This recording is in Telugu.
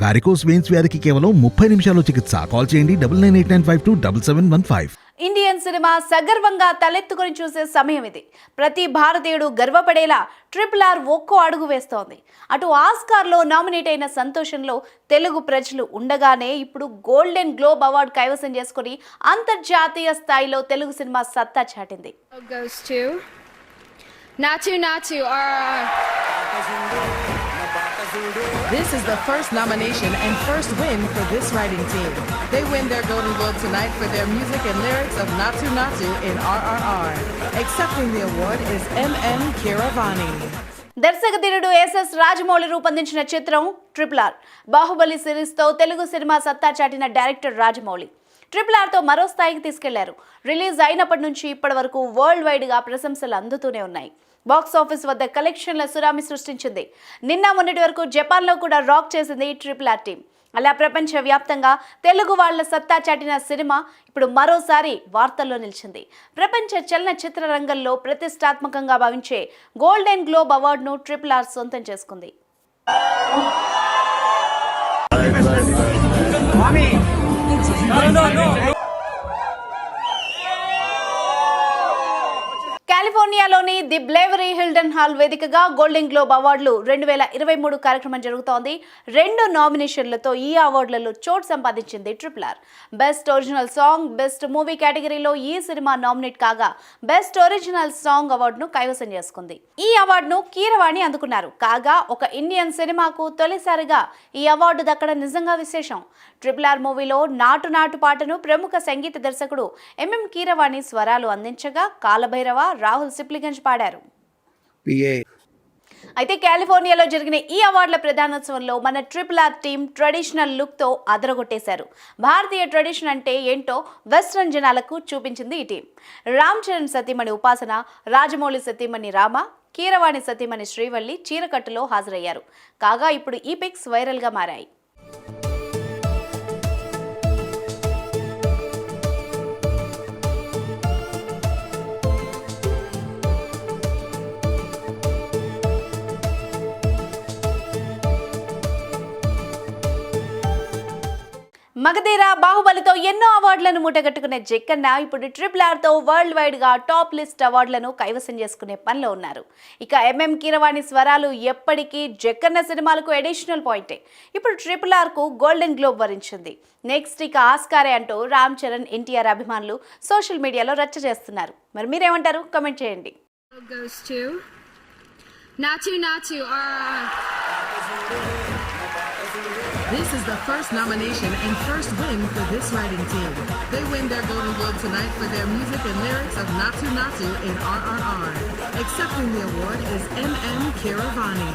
వారికోస్ వెయిన్స్ వ్యాధికి కేవలం 30 నిమిషాల్లో చికిత్స. కాల్ చేయండి 9989527715. ఇండియన్ సినిమా సగర్వంగా తలెత్తుకొని చూసే సమయం ఇది. ప్రతి భారతీయుడు గర్వపడేలా RRR ఒక్కో అడుగు వేస్తోంది. అటు ఆస్కార్లో నామినేట్ అయిన సంతోషంలో తెలుగు ప్రజలు ఉండగానే ఇప్పుడు గోల్డెన్ గ్లోబ్ అవార్డు కైవసం చేసుకుని అంతర్జాతీయ స్థాయిలో తెలుగు సినిమా సత్తా చాటింది. Naatu Naatu RRR. This is the first nomination and first win for this writing team. They win their Golden Globe tonight for their music and lyrics of Naatu Naatu in RRR. Accepting the award is M.M. Keeravani. దర్శకధీరుడు ఎస్ రాజమౌళి రూపొందించిన చిత్రం RRR. బాహుబలి సిరీస్తో తెలుగు సినిమా సత్తా చాటిన డైరెక్టర్ రాజమౌళి RRRతో మరో స్థాయికి తీసుకెళ్లారు. రిలీజ్ అయినప్పటి నుంచి ఇప్పటి వరకు వరల్డ్ వైడ్ గా ప్రశంసలు అందుతూనే ఉన్నాయి. బాక్స్ ఆఫీస్ వద్ద కలెక్షన్ల సునామీ సృష్టించింది. నిన్న మొన్నటి వరకు జపాన్లో కూడా రాక్ చేసింది RRR టీం. అలా ప్రపంచ వ్యాప్తంగా తెలుగు వాళ్ల సత్తా చాటిన సినిమా ఇప్పుడు మరోసారి వార్తల్లో నిలిచింది. ప్రపంచ చలనచిత్ర రంగంలో ప్రతిష్టాత్మకంగా భావించే గోల్డెన్ గ్లోబ్ అవార్డును RRR సొంతం చేసుకుంది. కాలిఫోర్నియాలోని ది బ్లేవరీ హిల్టన్ హాల్ వేదికగా గోల్డెన్ గ్లోబ్ అవార్డులు 2023 కార్యక్రమం జరుగుతోంది. 2 నామినేషన్లతో ఈ అవార్డులలో చోటు సంపాదించింది RRR. Best original song, best movie కేటగిరీలో ఈ సినిమా నామినేట్ కాగా బెస్ట్ ఒరిజినల్ సాంగ్ అవార్డును కైవసం చేసుకుంది. ఈ అవార్డును కీరవాణి అందుకున్నారు. కాగా ఒక ఇండియన్ సినిమాకు తొలిసారిగా ఈ అవార్డు దక్కడం నిజంగా విశేషం. RRR మూవీలో నాటు నాటు పాటను ప్రముఖ సంగీత దర్శకుడు M.M. కీరవాణి స్వరాలు అందించగా కాలభైరవ, రాహుల్ సిప్లిగంజ్ పాడారు. అయితే కాలిఫోర్నియాలో జరిగిన ఈ అవార్డుల ప్రధానోత్సవంలో మన RRR టీం ట్రెడిషనల్ లుక్ తో అదరగొట్టేశారు. భారతీయ ట్రెడిషన్ అంటే ఏంటో వెస్ట్రన్ జనాలకు చూపించింది ఈ టీం. రామ్ చరణ్ సతీమణి ఉపాసన, రాజమౌళి సతీమణి రామ, కీరవాణి సతీమణి శ్రీవల్లి చీరకట్టులో హాజరయ్యారు. కాగా ఇప్పుడు ఈ పిక్స్ వైరల్ గా మారాయి. మగధీర, బాహుబలితో ఎన్నో అవార్డులను మూటగట్టుకునే జక్కన్న ఇప్పుడు RRRతో వరల్డ్ వైడ్ గా టాప్ లిస్ట్ అవార్డులను కైవసం చేసుకునే పనిలో ఉన్నారు. ఇక M.M. కీరవాణి స్వరాలు ఎప్పటికీ జక్కన్న సినిమాలకు అడిషనల్ పాయింటే. ఇప్పుడు RRRకు గోల్డెన్ గ్లోబ్ వరించింది. నెక్స్ట్ ఇక ఆస్కారే అంటూ రామ్ చరణ్, NTR అభిమానులు సోషల్ మీడియాలో రచ్చ చేస్తున్నారు. మరి మీరేమంటారు? కామెంట్ చేయండి. Naatu Naatu RRR. This is the first nomination and first win for this writing team. They win their Golden Globe tonight for their music and lyrics of Naatu Naatu in RRR. Accepting the award is M.M. Keeravani.